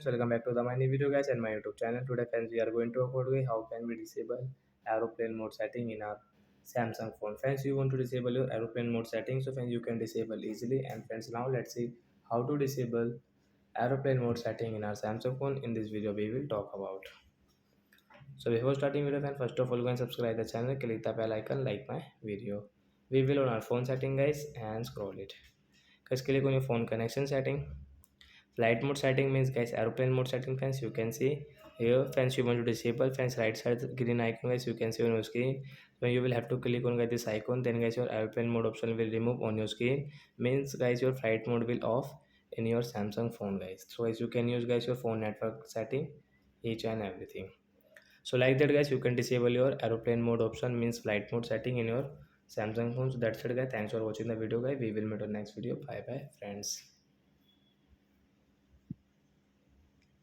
Welcome back to the my new video guys and my YouTube channel. Today friends we are going to talk about how can we disable aeroplane mode setting in our Samsung phone. Friends, you want to disable your aeroplane mode setting, so friends you can disable easily. And friends, now let's see how to disable aeroplane mode setting in our Samsung phone. In this video we will talk about. So before starting video friends, first of all go and subscribe the channel, click the bell icon, like my video. We will on our phone setting guys and scroll it. Guys, click on your phone connection setting. Flight mode setting means guys aeroplane mode setting. Friends, you can see here. Friends, you want to disable. Friends, right side green icon guys you can see on your screen. So you will have to click on guys this icon, then guys your aeroplane mode option will remove on your screen. Means guys your flight mode will off in your Samsung phone guys. So guys you can use guys your phone network setting each and everything. So like that guys you can disable your aeroplane mode option, means flight mode setting in your Samsung phone. So that's it guys, thanks for watching the video guys. We will meet on next video. Bye bye friends.